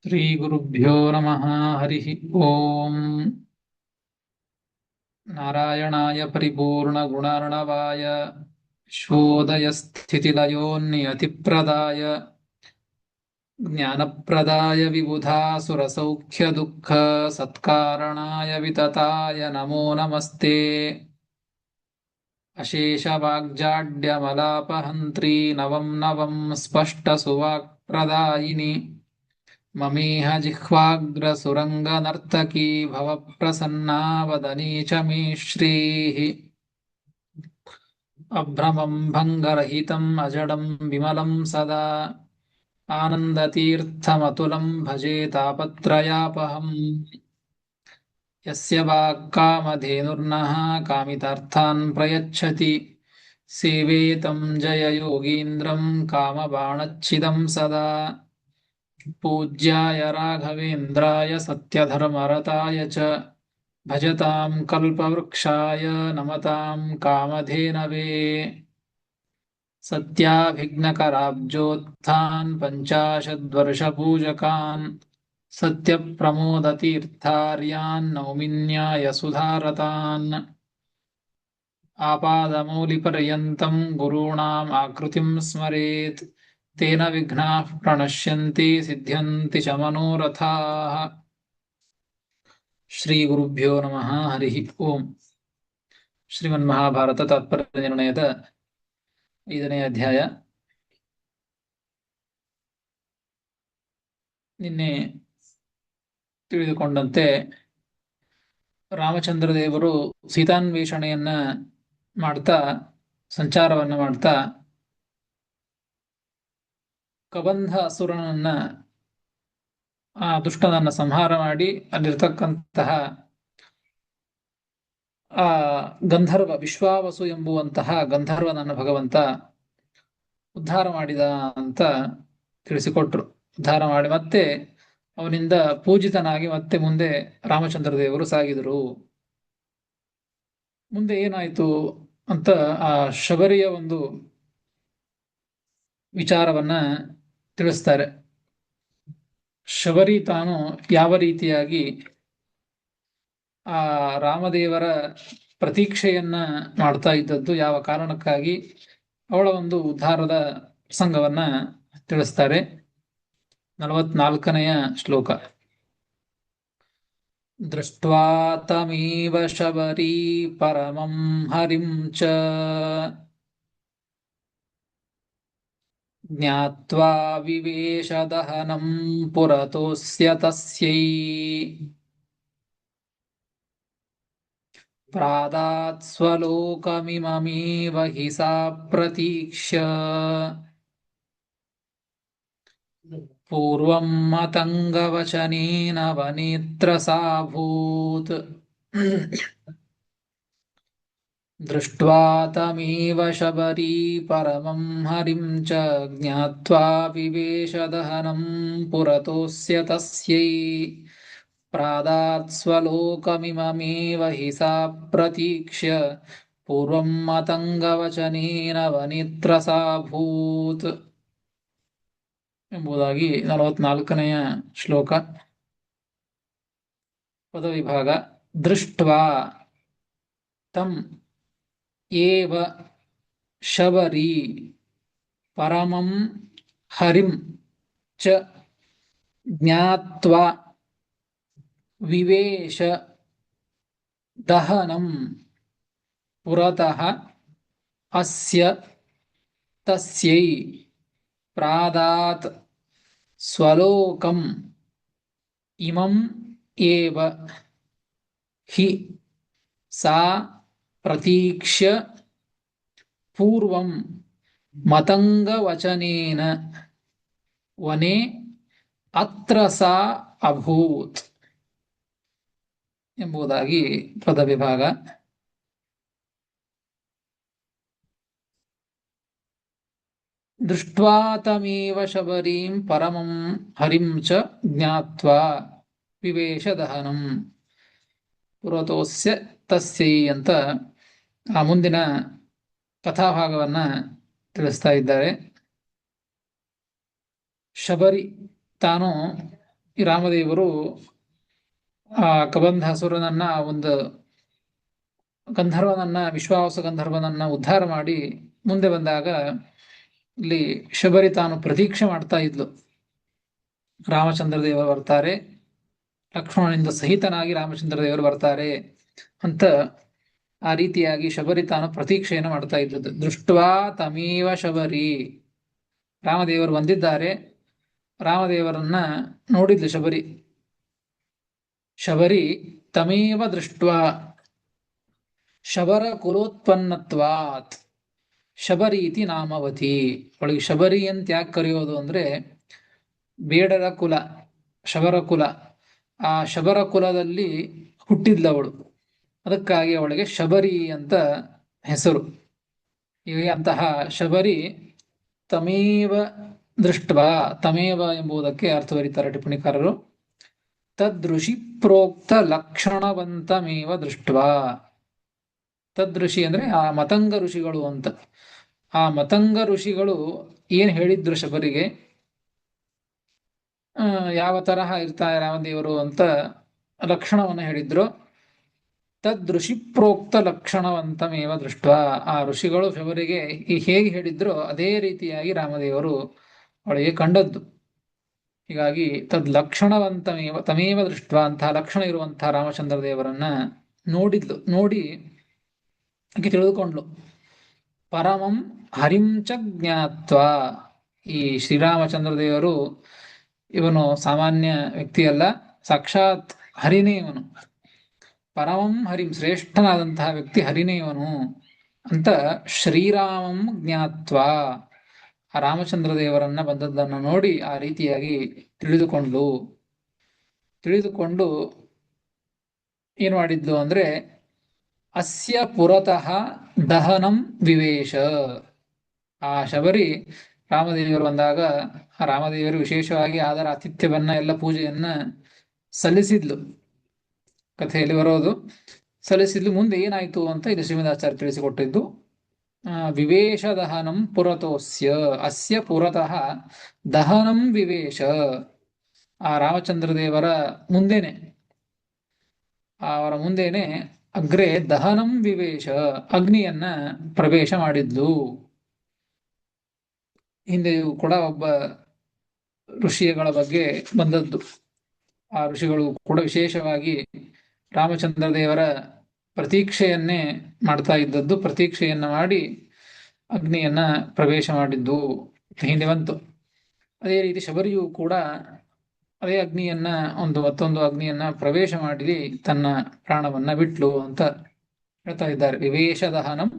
श्रीगुरुभ्यो नमः। हरिः ओम्। नारायणाय परिपूर्णगुणार्णवाय विश्वोदयस्थितिलयोन्नियतिप्रदाय ज्ञानप्रदाय विबुधासुरसौख्यदुःखसत्कारणाय वितताय नमो नमस्ते। अशेषवाग्जाड्यमलापहन्त्री नवं नवं स्पष्टसुवाक्प्रदायिनि ममेह जिह्वाग्रसुरङ्गनर्तकी भवप्रसन्ना वदनी च मे श्रीः। अभ्रमं भङ्गरहितम् अजडं विमलं सदा आनन्दतीर्थमतुलं भजे तापत्रयापहम्। यस्य वाक्कामधेनुर्नः कामितार्थान् प्रयच्छति सेवेतं जययोगीन्द्रं कामबाणच्छिदं सदा। पूज्याय राघवेन्द्राय सत्यधर्मरताय च भजतां कल्पवृक्षाय नमतां कामधेनवे। सत्याभिघ्नकराब्जोत्थान् पञ्चाशद्वर्षपूजकान् सत्यप्रमोदतीर्थार्यान् नौमिन्यायसुधारतान्। आपादमौलिपर्यन्तं गुरूणाम् आकृतिं स्मरेत् तेन विघ्नाः प्रणश्यन्ति सिद्ध्यन्ति च मनोरथाः। श्रीगुरुभ्यो नमः। हरिः ओम्। ಶ್ರೀಮನ್ಮಹಾಭಾರತ ತಾತ್ಪರ್ಯ ನಿರ್ಣಯದ 5ನೇ ಅಧ್ಯಾಯ. ನಿನ್ನೆ ತಿಳಿದುಕೊಂಡಂತೆ ರಾಮಚಂದ್ರ ದೇವರು ಸೀತಾನ್ವೇಷಣೆಯನ್ನ ಮಾಡ್ತಾ ಸಂಚಾರವನ್ನ ಮಾಡ್ತಾ ಕಬಂಧ ಅಸುರನನ್ನ ಆ ದುಷ್ಟನನ್ನ ಸಂಹಾರ ಮಾಡಿ ಅಲ್ಲಿರ್ತಕ್ಕಂತಹ ಆ ಗಂಧರ್ವ ವಿಶ್ವಾವಸು ಎಂಬುವಂತಹ ಗಂಧರ್ವನನ್ನ ಭಗವಂತ ಉದ್ಧಾರ ಮಾಡಿದ ಅಂತ ತಿಳಿಸಿಕೊಟ್ರು. ಉದ್ಧಾರ ಮಾಡಿ ಮತ್ತೆ ಅವನಿಂದ ಪೂಜಿತನಾಗಿ ಮತ್ತೆ ಮುಂದೆ ರಾಮಚಂದ್ರ ದೇವರು ಸಾಗಿದರು. ಮುಂದೆ ಏನಾಯ್ತು ಅಂತ ಆ ಶಬರಿಯ ಒಂದು ವಿಚಾರವನ್ನ ತಿಳಿಸ್ತಾರೆ. ಶಬರಿ ತಾನು ಯಾವ ರೀತಿಯಾಗಿ ಆ ರಾಮದೇವರ ಪ್ರತೀಕ್ಷೆಯನ್ನ ಮಾಡ್ತಾ ಇದ್ದದ್ದು, ಯಾವ ಕಾರಣಕ್ಕಾಗಿ, ಅವಳ ಒಂದು ಉದ್ಧಾರದ ಪ್ರಸಂಗವನ್ನ ತಿಳಿಸ್ತಾರೆ. 44ನೇ ಶ್ಲೋಕ. ದೃಷ್ಟ್ವಾ ತಮೇವ ಶಬರಿ ಪರಮಂ ಹರಿಂ ಚ ಜ್ಞಾತ್ವಾ ವಿವೇಶ ದಹನಂ ಪುರತೋಸ್ಯ ತಸ್ಯೈ ಪ್ರಾದಾತ್ ಸ್ವಲೋಕಮಿಮಮೇವ ಹಿ ಸಾ ಪ್ರತೀಕ್ಷ್ಯ ಪೂರ್ವಂ ಮತಂಗವಚನೇನ ವನೇತ್ರಸಾಭೂತ್. ದೃಷ್ಟ್ವಾ ತಮೇವ ಶಬರಿ ಪರಮಂ ಹರಿಂ ಚ ಜ್ಞಾತ್ವಾ ವಿವೇಶ ದಹನಂ ಪುರತೋಸ್ಯ ತಸ್ಯೈ ಪ್ರಾದಾತ್ ಸ್ವಲೋಕಮಿಮಮೇವ ಹಿ ಸಾ ಪ್ರತೀಕ್ಷ್ಯ ಪೂರ್ವಂ ಮತಂಗವಚನೇನ ವನೇತ್ರಸಾಭೂತ್ ಎಂಬುದಾಗಿ 44ನೇ ಶ್ಲೋಕ. ಪದವಿಭಾಗ. ದೃಷ್ಟ್ವಾ ತಂ ಏವ ಶಬರಿ ಪರಮಂ ಹರಿಂ ಚ ಜ್ಞಾತ್ವಾ ವಿವೇಶ ದಹನಂ ಪುರತಃ ಅಸ್ಯ ತಸ್ಯೈ ಪ್ರಾದಾತ್ ಸ್ವಲೋಕಂ ಇಮಂ ಏವ ಹಿ ಸಾ ಪ್ರತೀಕ್ಷ್ಯ ಪೂರ್ವಂ ಮತಂಗವಚನೇನ ವನೇ ಅತ್ರ ಸಾ ಅಭೂತ್ ಎಂಬುದಾಗಿ ಪದವಿಭಾಗ. ದೃಷ್ಟ್ವಾ ತಮೇವ ಶಬರೀಂ ಪರಮಂ ಹರಿಂ ಚ ಜ್ಞಾತ್ವಾ ವಿವೇಶ ದಹನಂ ಪುರತೋಸ್ಯ ತಸ್ಯೈ ಅಂತ ಆ ಮುಂದಿನ ಕಥಾಭಾಗವನ್ನ ತಿಳಿಸ್ತಾ ಇದ್ದಾರೆ. ಶಬರಿ ತಾನು ಈ ರಾಮದೇವರು ಆ ಕಬಂಧ ಅಸುರನನ್ನ, ಒಂದು ಗಂಧರ್ವನನ್ನ, ವಿಶ್ವಾವಸ ಗಂಧರ್ವನನ್ನ ಉದ್ಧಾರ ಮಾಡಿ ಮುಂದೆ ಬಂದಾಗ ಇಲ್ಲಿ ಶಬರಿ ತಾನು ಪ್ರತೀಕ್ಷೆ ಮಾಡ್ತಾ ಇದ್ಲು. ರಾಮಚಂದ್ರ ದೇವರು ಬರ್ತಾರೆ, ಲಕ್ಷ್ಮಣನಿಂದ ಸಹಿತನಾಗಿ ರಾಮಚಂದ್ರ ದೇವರು ಬರ್ತಾರೆ ಅಂತ ಆ ರೀತಿಯಾಗಿ ಶಬರಿ ತಾನು ಪ್ರತೀಕ್ಷೆಯನ್ನು ಮಾಡ್ತಾ ಇದ್ದದ್ದು. ದೃಷ್ಟ್ವಾ ತಮೀವ ಶಬರಿ, ರಾಮದೇವರು ಬಂದಿದ್ದಾರೆ, ರಾಮದೇವರನ್ನ ನೋಡಿದ್ಲು ಶಬರಿ. ಶಬರಿ ತಮೇವ ದೃಷ್ಟ್ವಾ ಶಬರ ಕುಲೋತ್ಪನ್ನತ್ವಾತ್ ಶಬರಿ ಇತಿ ನಾಮವತಿ. ಅವಳಿಗೆ ಶಬರಿ ಅಂತ ಯಾಕೆ ಕರೆಯೋದು ಅಂದ್ರೆ, ಬೇಡರ ಕುಲ, ಶಬರ ಕುಲ, ಆ ಶಬರ ಕುಲದಲ್ಲಿ ಹುಟ್ಟಿದ್ಲವಳು, ಅದಕ್ಕಾಗಿ ಅವಳಿಗೆ ಶಬರಿ ಅಂತ ಹೆಸರು. ಹೀಗೆ ಅಂತಹ ಶಬರಿ ತಮೇವ ದೃಷ್ಟ್ವಾ, ತಮೇವ ಎಂಬುದಕ್ಕೆ ಅರ್ಥ ಬರೀತಾರೆ ಟಿಪ್ಪಣಿಕಾರರು. ತದೃಷಿ ಪ್ರೋಕ್ತ ಲಕ್ಷಣವಂತಮೇವ ದೃಷ್ಟ್ವಾ. ತದೃಷಿ ಅಂದ್ರೆ ಆ ಮತಂಗ ಋಷಿಗಳು ಅಂತ. ಆ ಮತಂಗ ಋಷಿಗಳು ಏನ್ ಹೇಳಿದ್ರು ಶಬರಿಗೆ, ಯಾವ ತರಹ ಇರ್ತಾರೆ ರಾಮದೇವರು ಅಂತ ಲಕ್ಷಣವನ್ನು ಹೇಳಿದ್ರು. ತದೃಷಿ ಪ್ರೋಕ್ತ ಲಕ್ಷಣವಂತಮೇವ ದೃಷ್ಟ್ವಾ, ಆ ಋಷಿಗಳು ಶಬರಿಗೆ ಹೇಗೆ ಹೇಳಿದ್ರು ಅದೇ ರೀತಿಯಾಗಿ ರಾಮದೇವರು ಅವಳಿಗೆ ಕಂಡದ್ದು. ಹೀಗಾಗಿ ತದ್ ಲಕ್ಷಣವಂತಮೇವ ತಮೇವ ದೃಷ್ಟ್ವಾ, ಅಂತಹ ಲಕ್ಷಣ ಇರುವಂತಹ ರಾಮಚಂದ್ರ ದೇವರನ್ನ ನೋಡಿದ್ಲು. ನೋಡಿ ಆಕೆ ತಿಳಿದುಕೊಂಡ್ಲು. ಪರಮಂ ಹರಿಂಚ ಜ್ಞಾತ್ವಾ, ಈ ಶ್ರೀರಾಮಚಂದ್ರ ದೇವರು ಇವನು ಸಾಮಾನ್ಯ ವ್ಯಕ್ತಿಯಲ್ಲ, ಸಾಕ್ಷಾತ್ ಹರಿನೇ ಇವನು. ಪರಮಂ ಹರಿಂ, ಶ್ರೇಷ್ಠನಾದಂತಹ ವ್ಯಕ್ತಿ ಹರಿನೇ ಇವನು ಅಂತ ಶ್ರೀರಾಮಂ ಜ್ಞಾತ್ವಾ, ಆ ರಾಮಚಂದ್ರ ದೇವರನ್ನ ಬಂದದ್ದನ್ನು ನೋಡಿ ಆ ರೀತಿಯಾಗಿ ತಿಳಿದುಕೊಂಡು ಏನು ಮಾಡಿದ್ಲು ಅಂದ್ರೆ, ಅಸ್ಯ ಪುರತಃ ದಹನಂ ವಿವೇಶ. ಆ ಶಬರಿ ರಾಮದೇವರು ಬಂದಾಗ ಆ ರಾಮದೇವರು ವಿಶೇಷವಾಗಿ ಆದರ ಆತಿಥ್ಯವನ್ನ, ಎಲ್ಲ ಪೂಜೆಯನ್ನ ಸಲ್ಲಿಸಿದ್ಲು. ಕಥೆಯಲ್ಲಿ ಬರೋದು ಸಲ್ಲಿಸಿದ್ಲು. ಮುಂದೆ ಏನಾಯ್ತು ಅಂತ ಇದು ಶ್ರೀಮದಾಚಾರ್ಯ ತಿಳಿಸಿಕೊಟ್ಟಿದ್ದು. ವಿವೇಶ ದಹನಂ ಪುರತೋಸ್ಯ, ಅಸ್ಯ ಪುರತಃ ದಹನಂ ವಿವೇಶ. ಆ ರಾಮಚಂದ್ರ ದೇವರ ಮುಂದೆನೆ, ಅವರ ಮುಂದೆನೆ ಅಗ್ರೆ ದಹನಂ ವಿವೇಶ, ಅಗ್ನಿಯನ್ನ ಪ್ರವೇಶ ಮಾಡಿದ್ಲು. ಹಿಂದೆಯೂ ಕೂಡ ಒಬ್ಬ ಋಷಿಗಳ ಬಗ್ಗೆ ಬಂದದ್ದು. ಆ ಋಷಿಗಳು ಕೂಡ ವಿಶೇಷವಾಗಿ ರಾಮಚಂದ್ರ ದೇವರ ಪ್ರತೀಕ್ಷೆಯನ್ನೇ ಮಾಡ್ತಾ ಇದ್ದದ್ದು. ಪ್ರತೀಕ್ಷೆಯನ್ನ ಮಾಡಿ ಅಗ್ನಿಯನ್ನ ಪ್ರವೇಶ ಮಾಡಿದ್ದು ಹಿಂದೆ ಬಂತು. ಅದೇ ರೀತಿ ಶಬರಿಯು ಕೂಡ ಅದೇ ಅಗ್ನಿಯನ್ನ, ಮತ್ತೊಂದು ಅಗ್ನಿಯನ್ನ ಪ್ರವೇಶ ಮಾಡಿ ತನ್ನ ಪ್ರಾಣವನ್ನ ಬಿಟ್ಲು ಅಂತ ಹೇಳ್ತಾ ಇದ್ದಾರೆ. ವಿವೇಶ ದಹನಂ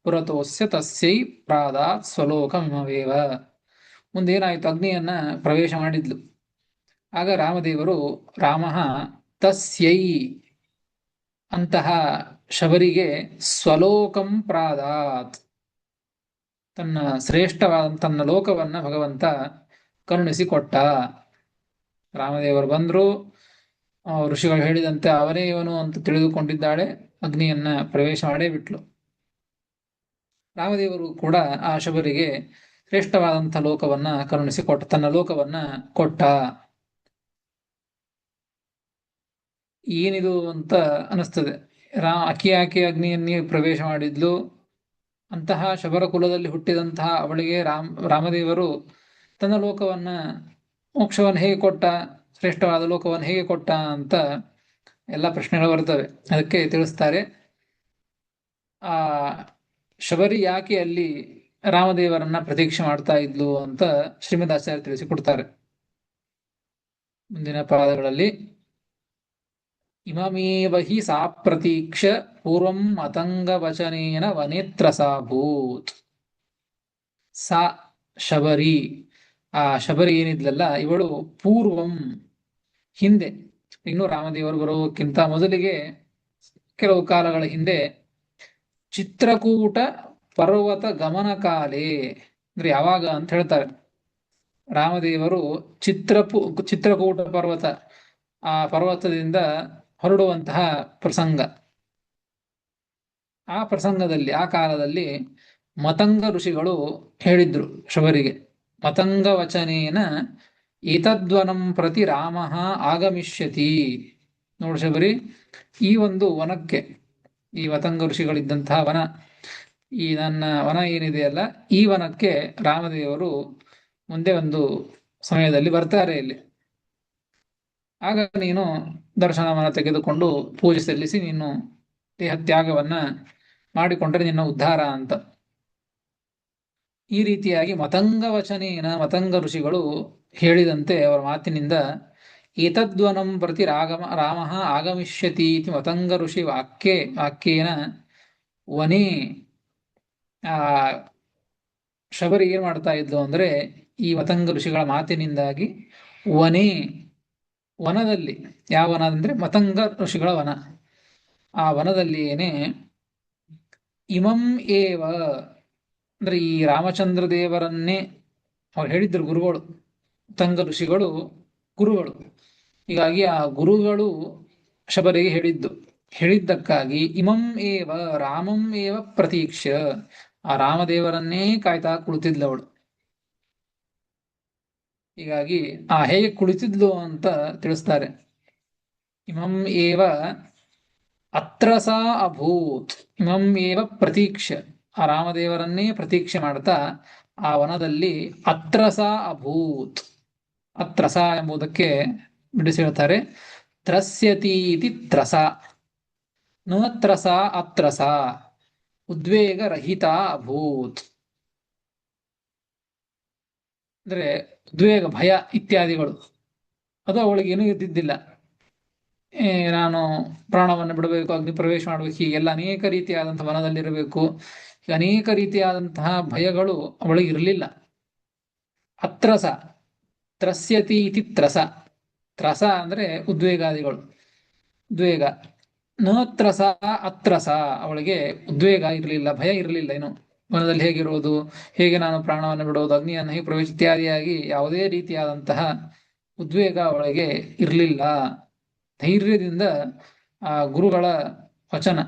ಪುರತೋಸ್ಯ ತಸ್ಯೈ ಪ್ರಾದಾತ್ ಸ್ವಲೋಕಮಿಮವೇವ. ಮುಂದೇನಾಯ್ತು, ಅಗ್ನಿಯನ್ನ ಪ್ರವೇಶ ಮಾಡಿದ್ಲು. ಆಗ ರಾಮದೇವರು ರಾಮಃ ತಸ್ಯೈ, ಅಂತಹ ಶಬರಿಗೆ ಸ್ವಲೋಕಂ ಪ್ರಾದಾತ್, ತನ್ನ ಶ್ರೇಷ್ಠವಾದ ತನ್ನ ಲೋಕವನ್ನ ಭಗವಂತ ಕರುಣಿಸಿಕೊಟ್ಟ. ರಾಮದೇವರು ಬಂದ್ರು, ಋಷಿಗಳು ಹೇಳಿದಂತೆ ಅವನೇ ಇವನು ಅಂತ ತಿಳಿದುಕೊಂಡಿದ್ದಾಳೆ, ಅಗ್ನಿಯನ್ನ ಪ್ರವೇಶ ಮಾಡೇ ಬಿಟ್ಲು. ರಾಮದೇವರು ಕೂಡ ಆ ಶಬರಿಗೆ ಶ್ರೇಷ್ಠವಾದಂಥ ಲೋಕವನ್ನ ಕರುಣಿಸಿಕೊಟ್ಟ, ತನ್ನ ಲೋಕವನ್ನ ಕೊಟ್ಟ. ಏನಿದು ಅಂತ ಅನಿಸ್ತದೆ. ಆಕೆ ಅಗ್ನಿಯನ್ನೇ ಪ್ರವೇಶ ಮಾಡಿದ್ಲು. ಅಂತಹ ಶಬರ ಕುಲದಲ್ಲಿ ಹುಟ್ಟಿದಂತಹ ಅವಳಿಗೆ ರಾಮದೇವರು ತನ್ನ ಲೋಕವನ್ನ, ಮೋಕ್ಷವನ್ನು ಹೇಗೆ ಕೊಟ್ಟ, ಶ್ರೇಷ್ಠವಾದ ಲೋಕವನ್ನು ಹೇಗೆ ಕೊಟ್ಟ ಅಂತ ಎಲ್ಲ ಪ್ರಶ್ನೆಗಳು ಬರ್ತವೆ. ಅದಕ್ಕೆ ತಿಳಿಸ್ತಾರೆ, ಆ ಶಬರಿ ಯಾಕೆ ಅಲ್ಲಿ ರಾಮದೇವರನ್ನ ಪ್ರತೀಕ್ಷೆ ಮಾಡ್ತಾ ಇದ್ಲು ಅಂತ ಶ್ರೀಮದಾಚಾರ್ಯ ತಿಳಿಸಿಕೊಡ್ತಾರೆ ಮುಂದಿನ ಪಾದಗಳಲ್ಲಿ. ಇಮಮೇವ ಹಿ ಸಾ ಪ್ರತೀಕ್ಷ ಪೂರ್ವಂ ಮತಂಗ ವಚನೇನ ವನೇತ್ರ ಸಾಭೂತ್. ಸಾ ಶಬರಿ, ಆ ಶಬರಿ ಏನಿದ್ಲಲ್ಲ ಇವಳು ಪೂರ್ವಂ, ಹಿಂದೆ, ಇನ್ನು ರಾಮದೇವರು ಬರೋಕ್ಕಿಂತ ಮೊದಲಿಗೆ ಕೆಲವು ಕಾಲಗಳ ಹಿಂದೆ, ಚಿತ್ರಕೂಟ ಪರ್ವತ ಗಮನ ಕಾಲೇ, ಅಂದ್ರೆ ಯಾವಾಗ ಅಂತ ಹೇಳ್ತಾರೆ. ರಾಮದೇವರು ಚಿತ್ರಕೂಟ ಪರ್ವತ, ಆ ಪರ್ವತದಿಂದ ಹೊರಡುವಂತಹ ಪ್ರಸಂಗ, ಆ ಪ್ರಸಂಗದಲ್ಲಿ ಆ ಕಾಲದಲ್ಲಿ ಮತಂಗ ಋಷಿಗಳು ಹೇಳಿದ್ರು ಶಬರಿಗೆ, ಮತಂಗ ವಚನೇನ ಏತದ್ವನಂ ಪ್ರತಿ ರಾಮ ಆಗಮಿಷ್ಯತಿ. ನೋಡು ಶಬರಿ, ಈ ಒಂದು ವನಕ್ಕೆ, ಈ ಮತಂಗ ಋಷಿಗಳಿದ್ದಂತಹ ವನ, ಈ ನನ್ನ ವನ ಏನಿದೆಯಲ್ಲ, ಈ ವನಕ್ಕೆ ರಾಮದೇವರು ಮುಂದೆ ಒಂದು ಸಮಯದಲ್ಲಿ ಬರ್ತಾರೆ ಇಲ್ಲಿ. ಆಗ ನೀನು ದರ್ಶನವನ್ನು ತೆಗೆದುಕೊಂಡು ಪೂಜೆ ಸಲ್ಲಿಸಿ ನೀನು ದೇಹತ್ಯಾಗವನ್ನ ಮಾಡಿಕೊಂಡ್ರೆ ನಿನ್ನ ಉದ್ಧಾರ ಅಂತ. ಈ ರೀತಿಯಾಗಿ ಮತಂಗ ವಚನೇನ, ಮತಂಗ ಋಷಿಗಳು ಹೇಳಿದಂತೆ ಅವರ ಮಾತಿನಿಂದ ಏತದ್ವನಂ ಪ್ರತಿ ರಾಮ ಆಗಮಿಷ್ಯತಿ ಇತಿ ಮತಂಗ ಋಷಿ ವಾಕ್ಯೇನ ವನೇ ಆ ಶಬರಿ ಏನ್ ಮಾಡ್ತಾ ಇದ್ಲು ಅಂದ್ರೆ, ಈ ಮತಂಗ ಋಷಿಗಳ ಮಾತಿನಿಂದಾಗಿ ವನದಲ್ಲಿ, ಯಾವ ವನ ಅಂದ್ರೆ ಮತಂಗ ಋಷಿಗಳ ವನ, ಆ ವನದಲ್ಲಿ ಏನೇ ಇಮಂ ಏವ ಅಂದ್ರೆ ಈ ರಾಮಚಂದ್ರ ದೇವರನ್ನೇ ಅವ್ರು ಹೇಳಿದ್ರು ಗುರುಗಳು, ಮತಂಗ ಋಷಿಗಳು ಗುರುಗಳು. ಹೀಗಾಗಿ ಆ ಗುರುಗಳು ಶಬರಿಗೆ ಹೇಳಿದ್ದಕ್ಕಾಗಿ ಇಮಂ ಏವ ರಾಮಂ ಏವ ಪ್ರತೀಕ್ಷ್ಯ, ಆ ರಾಮದೇವರನ್ನೇ ಕಾಯ್ತಾ ಕುಳಿತಿದ್ಲವಳು. ಹೀಗಾಗಿ ಹೇಗೆ ಕುಳಿತಿದ್ಲು ಅಂತ ತಿಳಿಸ್ತಾರೆ. ಇಮಂ ಏವ ಅತ್ರಸ ಅಭೂತ್, ಇಮಂ ಏವ ಪ್ರತೀಕ್ಷ್ಯ, ಆ ರಾಮದೇವರನ್ನೇ ಪ್ರತೀಕ್ಷೆ ಮಾಡ್ತಾ ಆ ವನದಲ್ಲಿ ಅತ್ರಸ ಅಭೂತ್. ಅತ್ರಸ ಎಂಬುದಕ್ಕೆ ಬಿಡಿಸಿ ಹೇಳ್ತಾರೆ, ತ್ರಸ್ಯತಿ ಇತಿ ತ್ರಸ, ನ ತ್ರಸ ಅತ್ರಸ, ಉದ್ವೇಗ ರಹಿತ ಅಭೂತ್. ಅಂದ್ರೆ ಉದ್ವೇಗ, ಭಯ ಇತ್ಯಾದಿಗಳು ಅದು ಅವಳಿಗೆ ಏನೂ ಇದ್ದಿದ್ದಿಲ್ಲ. ನಾನು ಪ್ರಾಣವನ್ನು ಬಿಡಬೇಕು, ಅಗ್ನಿ ಪ್ರವೇಶ ಮಾಡಬೇಕು, ಹೀಗೆಲ್ಲ ಅನೇಕ ರೀತಿಯಾದಂತಹ ವನದಲ್ಲಿರಬೇಕು, ಅನೇಕ ರೀತಿಯಾದಂತಹ ಭಯಗಳು ಅವಳಿಗೆ ಇರಲಿಲ್ಲ. ಅತ್ರಸ, ತ್ರಸ್ಯತಿ ಇತಿ ತ್ರಸ, ತ್ರಸ ಅಂದ್ರೆ ಉದ್ವೇಗಾದಿಗಳು, ಉದ್ವೇಗ. ನ ತ್ರಸ ಅತ್ರಸ, ಅವಳಿಗೆ ಉದ್ವೇಗ ಇರಲಿಲ್ಲ, ಭಯ ಇರಲಿಲ್ಲ. ಏನು ವನದಲ್ಲಿ ಹೇಗಿರುವುದು, ಹೇಗೆ ನಾನು ಪ್ರಾಣವನ್ನು ಬಿಡುವುದು, ಅಗ್ನಿಯನ್ನು ಹೇಗೆ ಪ್ರವೇಶ ಇತ್ಯಾದಿಯಾಗಿ ಯಾವುದೇ ರೀತಿಯಾದಂತಹ ಉದ್ವೇಗ ಅವಳಿಗೆ ಇರಲಿಲ್ಲ. ಧೈರ್ಯದಿಂದ ಆ ಗುರುಗಳ ವಚನ,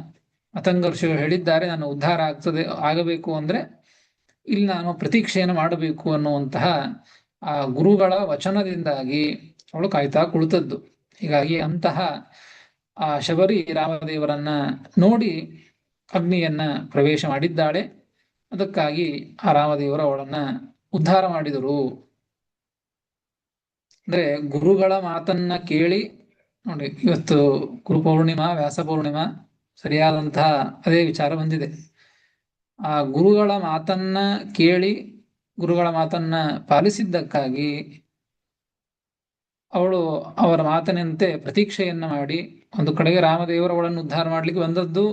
ಮತಂಗ ಋಷಿಗಳು ಹೇಳಿದ್ದಾರೆ, ನಾನು ಉದ್ಧಾರ ಆಗಬೇಕು ಅಂದ್ರೆ ಇಲ್ಲಿ ನಾನು ಪ್ರತೀಕ್ಷೆಯನ್ನು ಮಾಡಬೇಕು ಅನ್ನುವಂತಹ ಆ ಗುರುಗಳ ವಚನದಿಂದಾಗಿ ಅವಳು ಕಾಯ್ತಾ ಕುಳಿತದ್ದು. ಹೀಗಾಗಿ ಅಂತಹ ಆ ಶಬರಿ ರಾಮದೇವರನ್ನ ನೋಡಿ ಅಗ್ನಿಯನ್ನ ಪ್ರವೇಶ ಮಾಡಿದ್ದಾಳೆ. ಅದಕ್ಕಾಗಿ ಆ ರಾಮದೇವರು ಅವಳನ್ನ ಉದ್ಧಾರ ಮಾಡಿದರು. ಅಂದ್ರೆ ಗುರುಗಳ ಮಾತನ್ನ ಕೇಳಿ, ನೋಡಿ ಇವತ್ತು ಗುರು ಪೌರ್ಣಿಮಾ, ವ್ಯಾಸ ಪೌರ್ಣಿಮಾ, ಸರಿಯಾದಂತಹ ಅದೇ ವಿಚಾರ ಬಂದಿದೆ. ಆ ಗುರುಗಳ ಮಾತನ್ನ ಕೇಳಿ, ಗುರುಗಳ ಮಾತನ್ನ ಪಾಲಿಸಿದ್ದಕ್ಕಾಗಿ ಅವಳು ಅವರ ಮಾತಿನಂತೆ ಪ್ರತೀಕ್ಷೆಯನ್ನ ಮಾಡಿ ಒಂದು ಕಡೆಗೆ ರಾಮದೇವರು ಅವಳನ್ನು ಉದ್ಧಾರ ಮಾಡ್ಲಿಕ್ಕೆ ಬಂದದ್ದು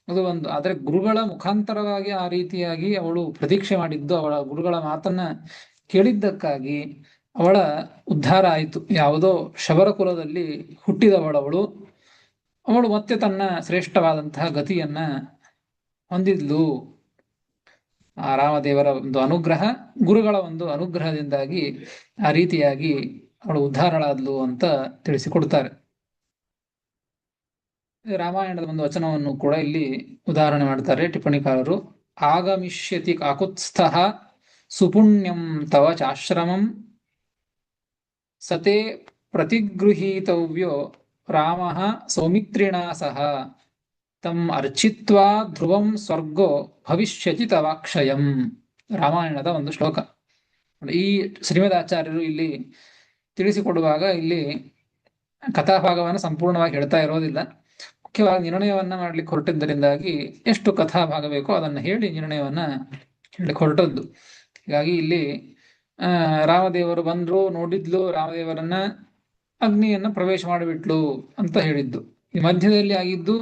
ಅದು ಒಂದು. ಆದ್ರೆ ಗುರುಗಳ ಮುಖಾಂತರವಾಗಿ ಆ ರೀತಿಯಾಗಿ ಅವಳು ಪ್ರತೀಕ್ಷೆ ಮಾಡಿದ್ದು, ಅವಳ ಗುರುಗಳ ಮಾತನ್ನ ಕೇಳಿದ್ದಕ್ಕಾಗಿ ಅವಳ ಉದ್ಧಾರ ಆಯಿತು. ಯಾವುದೋ ಶಬರ ಕುಲದಲ್ಲಿ ಹುಟ್ಟಿದವಳವಳು, ಅವಳು ಮತ್ತೆ ತನ್ನ ಶ್ರೇಷ್ಠವಾದಂತಹ ಗತಿಯನ್ನ ಹೊಂದಿದ್ಲು. ಆ ರಾಮದೇವರ ಒಂದು ಅನುಗ್ರಹ, ಗುರುಗಳ ಒಂದು ಅನುಗ್ರಹದಿಂದಾಗಿ ಆ ರೀತಿಯಾಗಿ ಅವಳು ಉದ್ಧಾರಳಾದ್ಲು ಅಂತ ತಿಳಿಸಿಕೊಡ್ತಾರೆ. ರಾಮಾಯಣದ ಒಂದು ವಚನವನ್ನು ಕೂಡ ಇಲ್ಲಿ ಉದಾಹರಣೆ ಮಾಡ್ತಾರೆ ಟಿಪ್ಪಣಿಕಾರರು. ಆಗಮಿಷ್ಯತಿ ಕಾಕುತ್ಸ್ಥಃ ಸುಪುಣ್ಯಂ ತವ ಚಾಶ್ರಮಂ ಸತೆ ಪ್ರತಿಗೃಹೀತವ್ಯೋ ರಾಮಃ ಸೌಮಿತ್ರಿಣಾ ಸಹ ತಮ್ ಅರ್ಚಿತ್ವಾ ಧ್ರುವಂ ಸ್ವರ್ಗೋ ಭವಿಷ್ಯತಿ ತವಾಕ್ಷಯಂ. ರಾಮಾಯಣದ ಒಂದು ಶ್ಲೋಕ. ಈ ಶ್ರೀಮದಾಚಾರ್ಯರು ಇಲ್ಲಿ ತಿಳಿಸಿಕೊಡುವಾಗ ಇಲ್ಲಿ ಕಥಾಭಾಗವನ್ನು ಸಂಪೂರ್ಣವಾಗಿ ಹೇಳ್ತಾ ಇರೋದಿಲ್ಲ, ಮುಖ್ಯವಾಗಿ ನಿರ್ಣಯವನ್ನ ಮಾಡ್ಲಿಕ್ಕೆ ಹೊರಟಿದ್ದರಿಂದಾಗಿ ಎಷ್ಟು ಕಥಾಭಾಗ ಬೇಕೋ ಅದನ್ನು ಹೇಳಿ ನಿರ್ಣಯವನ್ನ ಹೇಳಲಿಕ್ಕೆ ಹೊರಟದ್ದು. ಹೀಗಾಗಿ ಇಲ್ಲಿ ರಾಮದೇವರು ಬಂದ್ರು, ನೋಡಿದ್ಲು ರಾಮದೇವರನ್ನ, ಅಗ್ನಿಯನ್ನ ಪ್ರವೇಶ ಮಾಡಿಬಿಟ್ಲು ಅಂತ ಹೇಳಿದ್ದು. ಈ ಮಧ್ಯದಲ್ಲಿ ಆಗಿದ್ದು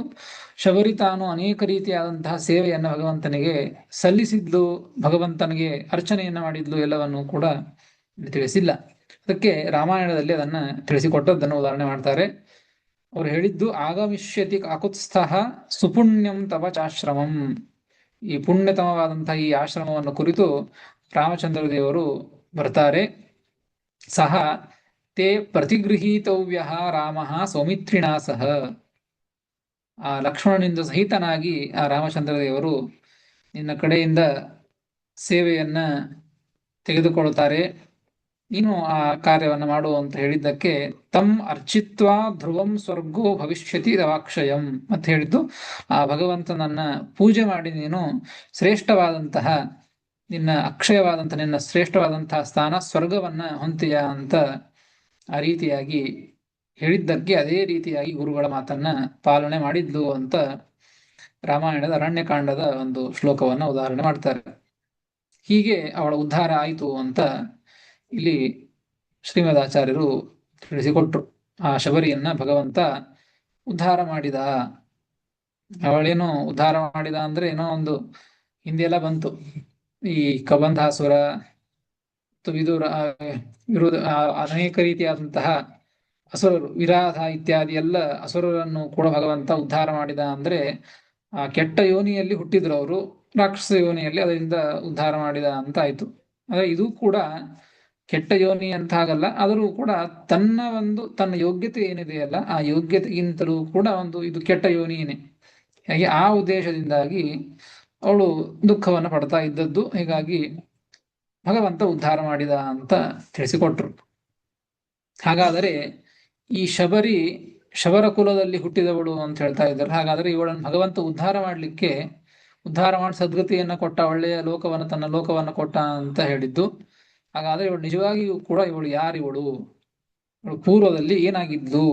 ಶಬರಿ ತಾನು ಅನೇಕ ರೀತಿಯಾದಂತಹ ಸೇವೆಯನ್ನ ಭಗವಂತನಿಗೆ ಸಲ್ಲಿಸಿದ್ಲು, ಭಗವಂತನಿಗೆ ಅರ್ಚನೆಯನ್ನ ಮಾಡಿದ್ಲು, ಎಲ್ಲವನ್ನು ಕೂಡ ತಿಳಿಸಿಲ್ಲ. ಅದಕ್ಕೆ ರಾಮಾಯಣದಲ್ಲಿ ಅದನ್ನ ತಿಳಿಸಿಕೊಟ್ಟದ್ದನ್ನು ಉದಾಹರಣೆ ಮಾಡ್ತಾರೆ. ಅವರು ಹೇಳಿದ್ದು ಆಗಮಿಷ್ಯತಿ ಕಾಕುತ್ಸ್ಥಃ ಸುಪುಣ್ಯಂ ತವ ಚಾಶ್ರಮಂ. ಈ ಪುಣ್ಯತಮವಾದಂತಹ ಈ ಆಶ್ರಮವನ್ನು ಕುರಿತು ರಾಮಚಂದ್ರ ದೇವರು ಬರ್ತಾರೆ. ಸಹ ತೇ ಪ್ರತಿಗೃಹೀತವ್ಯ ರಾಮ ಸೌಮಿತ್ರಿಣಾ ಸಹ. ಆ ಲಕ್ಷ್ಮಣನಿಂದ ಸಹಿತನಾಗಿ ಆ ರಾಮಚಂದ್ರ ದೇವರು ನಿನ್ನ ಕಡೆಯಿಂದ ಸೇವೆಯನ್ನ ತೆಗೆದುಕೊಳ್ತಾರೆ, ನೀನು ಆ ಕಾರ್ಯವನ್ನು ಮಾಡು ಅಂತ ಹೇಳಿದ್ದಕ್ಕೆ ತಮ್ ಅರ್ಚಿತ್ವಾ ಧ್ರುವಂ ಸ್ವರ್ಗೋ ಭವಿಷ್ಯತಿ ದವಾಕ್ಷಯಂ ಅಂತ ಹೇಳಿದ್ದು, ಆ ಭಗವಂತನನ್ನ ಪೂಜೆ ಮಾಡಿ ನೀನು ಶ್ರೇಷ್ಠವಾದಂತಹ ನಿನ್ನ ಶ್ರೇಷ್ಠವಾದಂತಹ ಸ್ಥಾನ ಸ್ವರ್ಗವನ್ನ ಹೊಂತೀಯ ಅಂತ ಆ ರೀತಿಯಾಗಿ ಹೇಳಿದ್ದಕ್ಕೆ ಅದೇ ರೀತಿಯಾಗಿ ಗುರುಗಳ ಮಾತನ್ನ ಪಾಲನೆ ಮಾಡಿದ್ಲು ಅಂತ ರಾಮಾಯಣದ ಅರಣ್ಯಕಾಂಡದ ಒಂದು ಶ್ಲೋಕವನ್ನ ಉದಾಹರಣೆ ಮಾಡ್ತಾರೆ. ಹೀಗೆ ಅವಳ ಉದ್ಧಾರ ಆಯಿತು ಅಂತ ಇಲ್ಲಿ ಶ್ರೀಮದಾಚಾರ್ಯರು ತಿಳಿಸಿಕೊಟ್ರು. ಆ ಶಬರಿಯನ್ನ ಭಗವಂತ ಉದ್ಧಾರ ಮಾಡಿದ. ಅವಳೇನು ಉದ್ಧಾರ ಮಾಡಿದ ಅಂದ್ರೆ ಏನೋ ಒಂದು ಹಿಂದೆಲ್ಲ ಬಂತು, ಈ ಕಬಂಧಾಸುರ ವಿದುರ ವಿರೋಧ ಅನೇಕ ರೀತಿಯಾದಂತಹ ಅಸುರರು, ವಿರಾಧ ಇತ್ಯಾದಿ ಎಲ್ಲ ಅಸುರರನ್ನು ಕೂಡ ಭಗವಂತ ಉದ್ಧಾರ ಮಾಡಿದ ಅಂದ್ರೆ ಆ ಕೆಟ್ಟ ಯೋನಿಯಲ್ಲಿ ಹುಟ್ಟಿದ್ರು ಅವರು, ರಾಕ್ಷಸ ಯೋನಿಯಲ್ಲಿ ಅದರಿಂದ ಉದ್ಧಾರ ಮಾಡಿದ ಅಂತ ಆಯ್ತು. ಆದ್ರೆ ಇದು ಕೂಡ ಕೆಟ್ಟ ಯೋನಿ ಅಂತ ಆಗಲ್ಲ, ಆದರೂ ಕೂಡ ತನ್ನ ಯೋಗ್ಯತೆ ಏನಿದೆಯಲ್ಲ ಆ ಯೋಗ್ಯತೆಗಿಂತಲೂ ಕೂಡ ಇದು ಕೆಟ್ಟ ಯೋನಿಯೇ. ಹಾಗೆ ಆ ಉದ್ದೇಶದಿಂದಾಗಿ ಅವಳು ದುಃಖವನ್ನು ಪಡ್ತಾ ಇದ್ದದ್ದು. ಹೀಗಾಗಿ ಭಗವಂತ ಉದ್ಧಾರ ಮಾಡಿದ ಅಂತ ತಿಳಿಸಿಕೊಟ್ರು. ಹಾಗಾದರೆ ಈ ಶಬರ ಕುಲದಲ್ಲಿ ಹುಟ್ಟಿದವಳು ಅಂತ ಹೇಳ್ತಾ ಇದ್ದಾರೆ. ಹಾಗಾದ್ರೆ ಇವಳನ್ನು ಭಗವಂತ ಉದ್ಧಾರ ಮಾಡಿ ಸದ್ಗತಿಯನ್ನ ಕೊಟ್ಟ, ಒಳ್ಳೆಯ ತನ್ನ ಲೋಕವನ್ನು ಕೊಟ್ಟ ಅಂತ ಹೇಳಿದ್ದು. ಹಾಗಾದ್ರೆ ಇವಳು ನಿಜವಾಗಿಯೂ ಕೂಡ ಯಾರಿವಳು ಪೂರ್ವದಲ್ಲಿ ಏನಾಗಿದ್ಲು,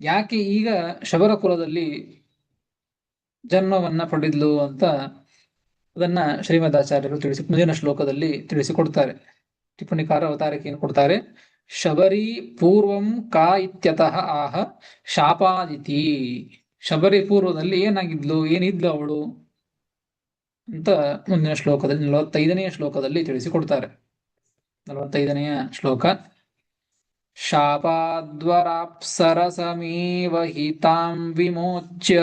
ಯಾಕೆ ಈಗ ಶಬರ ಕುಲದಲ್ಲಿ ಜನ್ಮವನ್ನ ಪಡೆದ್ಲು ಅಂತ ಅದನ್ನ ಶ್ರೀಮದಾಚಾರ್ಯರು ಮುಂದಿನ ಶ್ಲೋಕದಲ್ಲಿ ತಿಳಿಸಿಕೊಡ್ತಾರೆ. ಟಿಪ್ಪಣಿಕಾರ ಅವತಾರಿಕೆಯನ್ನು ಕೊಡ್ತಾರೆ. ಶಬರಿ ಪೂರ್ವಂ ಕಾ ಇತ್ಯತಃ ಆಹ ಶಾಪಾದಿತಿ. ಶಬರಿ ಪೂರ್ವದಲ್ಲಿ ಏನಿದ್ಲು ಅವಳು ಅಂತ ಮುಂದಿನ ಶ್ಲೋಕದಲ್ಲಿ 45ನೆಯ ಶ್ಲೋಕದಲ್ಲಿ ತಿಳಿಸಿಕೊಡ್ತಾರೆ. 45ನೆಯ ಶ್ಲೋಕ. ಶಾಪಾದ್ವರಾಪ್ಸರಸಮೇವ ಹಿತಾಂ ವಿಮೋಚ್ಯ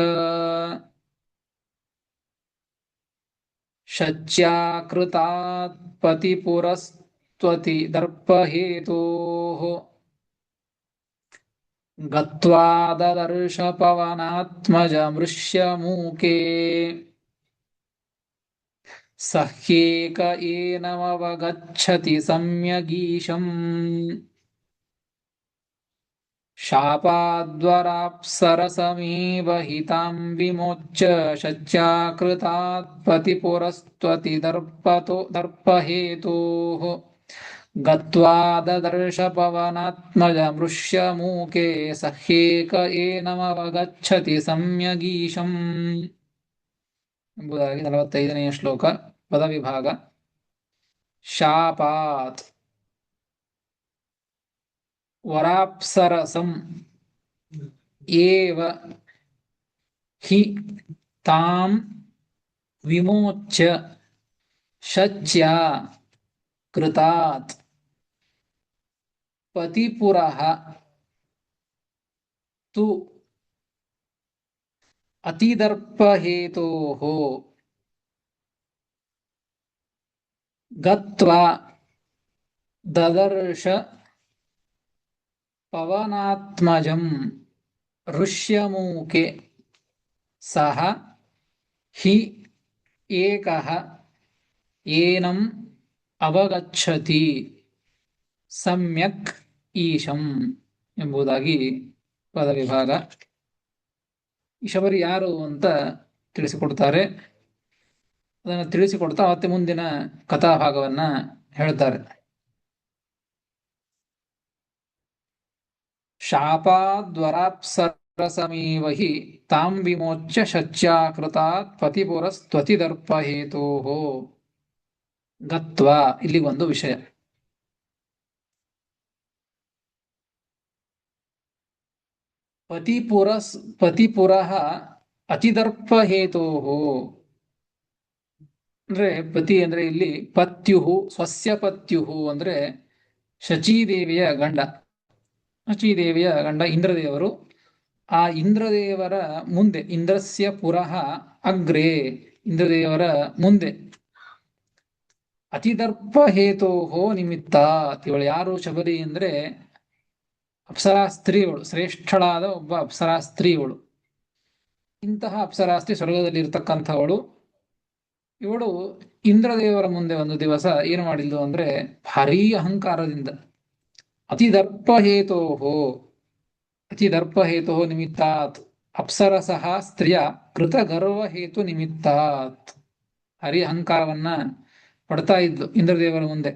ಶಚ್ಯಾಕೃತಾತ್ ಪತಿಪುರಸ್ತ್ವತಿ ದರ್ಪಹೇತೋಃ ಗತ್ವಾ ದದರ್ಶ ಪವನಾತ್ಮಜ ಮೃಷ್ಯಮೂಕೆ ಸಹ್ಯೇಕ ಏನಮವಗಚ್ಚತಿ ಸಮ್ಯಗೀಶಂ. ಶಾಪಾದ್ವರಾಪ್ಸರಸಮೇವ ಹಿತಾಂ ವಿಮೋಚ್ಯ ಶಚ್ಯಾಕೃತಾತ್ ಪತಿಪುರಸ್ತ್ವತಿ ದರ್ಪಹೇತೋಃ ಗತ್ವಾ ದದರ್ಶ ಪವನಾತ್ಮಜ ಮೃಷ್ಯಮೂಕೆ ಸಹ್ಯೇಕ ಏನಮವಗಚ್ಚತಿ ಸಮ್ಯಗೀಶಂ ಎಂಬುದಾಗಿ 45ನೆಯ ಶ್ಲೋಕ ಪದವಿಭಾಗ. ಶಾಪಾತ್ ವರಾಪ್ಸರಸಂ ಏವ ಹಿ ತಾಂ ವಿಮೋಚ್ಯ ಶಚ್ಯ ಕೃತಾತ್ ಪತಿಪುರಃ ತು ಅತಿದರ್ಪಹೇತೋಃ ಗತ್ವಾ ದದರ್ಶ ಪವನಾತ್ಮಜಂ ಋಷ್ಯಮೂಕೆ ಸಹ ಹಿ ಏಕಃ ಏನಂ ಅವಗಚ್ಚತಿ ಸಮ್ಯಕ್ ಈಶಂ ಎಂಬುದಾಗಿ ಪದವಿಭಾಗ. ಈ ಶಬರಿ ಯಾರು ಅಂತ ತಿಳಿಸಿಕೊಡ್ತಾರೆ. ಅದನ್ನು ತಿಳಿಸಿಕೊಡ್ತಾ ಮತ್ತೆ ಮುಂದಿನ ಕಥಾಭಾಗವನ್ನ ಹೇಳ್ತಾರೆ. ಶಾಪಾದ್ವರಾಪ್ಸರಸಮೇವ ಹಿ ತಾಂ ವಿಮೋಚ್ಯ ಶಚ್ಯಾಕೃತಾತ್ ಪತಿಪುರಸ್ತ್ವತಿದರ್ಪಹೇತೋಃ ಗತ್ವಾ. ಇಲ್ಲಿ ಒಂದು ವಿಷಯ, ಪತಿಪುರಃ ಅತಿದರ್ಪಹೇತೋಃ ಅಂದ್ರೆ ಪತಿ ಅಂದ್ರೆ ಇಲ್ಲಿ ಪತ್ಯುಹು, ಸ್ವಸ್ಯ ಪತ್ಯುಹು ಅಂದ್ರೆ ಶಚೀದೇವಿಯ ಗಂಡ. ಶಚೀದೇವಿಯ ಗಂಡ ಇಂದ್ರದೇವರು. ಆ ಇಂದ್ರದೇವರ ಮುಂದೆ, ಇಂದ್ರಸ್ಯ ಪುರಃ ಅಗ್ರೇ, ಇಂದ್ರದೇವರ ಮುಂದೆ ಅತಿದರ್ಪಹೇತೋಹೋ ನಿಮಿತ್ತ. ಇವಳು ಯಾರು ಶಬರಿ ಅಂದ್ರೆ ಅಪ್ಸರಾ ಸ್ತ್ರೀಗಳು, ಶ್ರೇಷ್ಠಳಾದ ಒಬ್ಬ ಅಪ್ಸರಾ ಸ್ತ್ರೀಗಳು. ಇಂತಹ ಅಪ್ಸರಾಸ್ತಿ ಸ್ವರ್ಗದಲ್ಲಿ ಇರ್ತಕ್ಕಂಥವಳು. ಇವಳು ಇಂದ್ರದೇವರ ಮುಂದೆ ಒಂದು ದಿವಸ ಏನು ಮಾಡಿದ್ಲು ಅಂದ್ರೆ, ಭಾರೀ ಅಹಂಕಾರದಿಂದ ಅತಿದರ್ಪಹೇತೋಹೋ ಅತಿದರ್ಪಹೇತೋ ನಿಮಿತ್ತಾತ್ ಅಪ್ಸರಸಃ ಸ್ತ್ರೀಯ ಕೃತಗರ್ವಹೇತು ನಿಮಿತ್ತಾತ್, ಭಾರೀ ಅಹಂಕಾರವನ್ನ ಪಡ್ತಾ ಇದ್ಲು ಇಂದ್ರದೇವರ ಮುಂದೆ.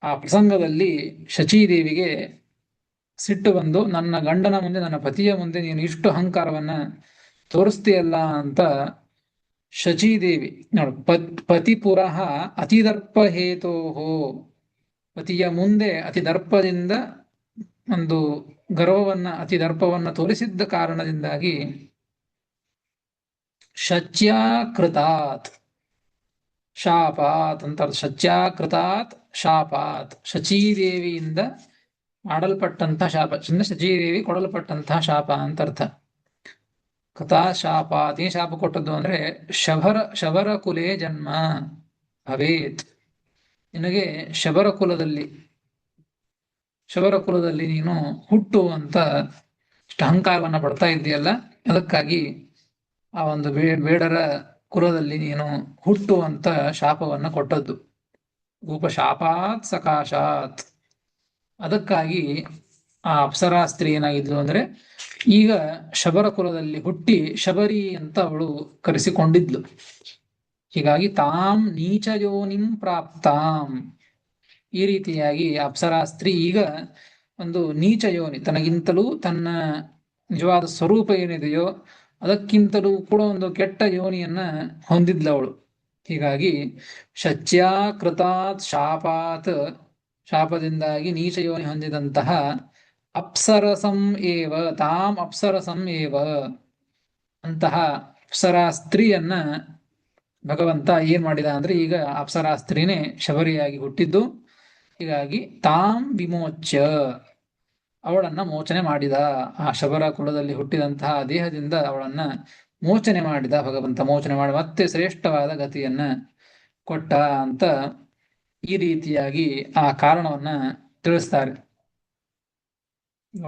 ಆ ಪ್ರಸಂಗದಲ್ಲಿ ಶಚೀದೇವಿಗೆ ಸಿಟ್ಟು ಬಂದು, ನನ್ನ ಗಂಡನ ಮುಂದೆ, ನನ್ನ ಪತಿಯ ಮುಂದೆ ನೀನು ಇಷ್ಟು ಅಹಂಕಾರವನ್ನ ತೋರಿಸ್ತೀಯಲ್ಲ ಅಂತ ಶಚೀದೇವಿ ನೋಡು, ಪತಿ ಪುರಃ ಅತಿದರ್ಪಹೇತೋಹೋ, ಪತಿಯ ಮುಂದೆ ಅತಿ ದರ್ಪದಿಂದ ಒಂದು ಗರ್ವವನ್ನ, ಅತಿ ದರ್ಪವನ್ನ ತೋರಿಸಿದ್ದ ಕಾರಣದಿಂದಾಗಿ ಶಚ್ಯಾಕೃತಾತ್ ಶಾಪಾತ್ ಅಂತ, ಶಚ್ಯಾಕೃತಾತ್ ಶಾಪಾತ್, ಶಚೀದೇವಿಯಿಂದ ಮಾಡಲ್ಪಟ್ಟಂತಹ ಶಾಪ, ಶಚೀದೇವಿ ಕೊಡಲ್ಪಟ್ಟಂತಹ ಶಾಪ ಅಂತ ಅರ್ಥ. ಕಥಾ ಶಾಪಾತ್, ಏನ್ ಶಾಪ ಕೊಟ್ಟದ್ದು ಅಂದ್ರೆ, ಶಬರ ಕುಲೇ ಜನ್ಮ ಭವೇತ್, ನಿನಗೆ ಶಬರ ಕುಲದಲ್ಲಿ ನೀನು ಹುಟ್ಟು ಅಂತ ಇಷ್ಟು ಅಹಂಕಾರವನ್ನ ಪಡ್ತಾ ಇದ್ದೀಯಲ್ಲ, ಅದಕ್ಕಾಗಿ ಆ ಒಂದು ಬೇಡರ ಕುಲದಲ್ಲಿ ನೀನು ಹುಟ್ಟು ಅಂತ ಶಾಪವನ್ನ ಕೊಟ್ಟದ್ದು. ಉಪಶಾಪಾತ್ ಸಕಾಶಾತ್, ಅದಕ್ಕಾಗಿ ಆ ಅಪ್ಸರಾ ಸ್ತ್ರೀ ಏನಾಗಿದ್ಲು ಅಂದ್ರೆ, ಈಗ ಶಬರ ಕುಲದಲ್ಲಿ ಹುಟ್ಟಿ ಶಬರಿ ಅಂತ ಅವಳು ಕರೆಸಿಕೊಂಡಿದ್ಲು. ಹೀಗಾಗಿ ತಾಂ ನೀಚ ಯೋನಿಂ ಪ್ರಾಪ್ತಾಂ, ಈ ರೀತಿಯಾಗಿ ಅಪ್ಸರಾ ಸ್ತ್ರೀ ಈಗ ಒಂದು ನೀಚ ಯೋನಿ, ತನಗಿಂತಲೂ ತನ್ನ ನಿಜವಾದ ಸ್ವರೂಪ ಏನಿದೆಯೋ ಅದಕ್ಕಿಂತಲೂ ಕೂಡ ಒಂದು ಕೆಟ್ಟ ಯೋನಿಯನ್ನ ಹೊಂದಿದ್ಲವಳು. ಹೀಗಾಗಿ ಶಚ್ಯಾಕೃತಾತ್ ಶಾಪಾತ್, ಶಾಪದಿಂದಾಗಿ ನೀಚ ಯೋನಿ ಹೊಂದಿದಂತಹ ಅಪ್ಸರಸಂ ಏವ, ತಾಂ ಅಪ್ಸರಸಂ ಏವ, ಅಂತಹ ಅಪ್ಸರಾ ಸ್ತ್ರೀಯನ್ನ ಭಗವಂತ ಏನ್ ಮಾಡಿದ ಅಂದ್ರೆ, ಈಗ ಅಪ್ಸರಾ ಸ್ತ್ರೀನೇ ಶಬರಿಯಾಗಿ ಹುಟ್ಟಿದ್ದು. ಹೀಗಾಗಿ ತಾಂ ವಿಮೋಚ್ಯ, ಅವಳನ್ನ ಮೋಚನೆ ಮಾಡಿದ. ಆ ಶಬರ ಕುಲದಲ್ಲಿ ಹುಟ್ಟಿದಂತಹ ದೇಹದಿಂದ ಅವಳನ್ನ ಮೋಚನೆ ಮಾಡಿದ ಭಗವಂತ. ಮೋಚನೆ ಮಾಡಿ ಮತ್ತೆ ಶ್ರೇಷ್ಠವಾದ ಗತಿಯನ್ನ ಕೊಟ್ಟ ಅಂತ ಈ ರೀತಿಯಾಗಿ ಆ ಕಾರಣವನ್ನ ತಿಳಿಸ್ತಾರೆ.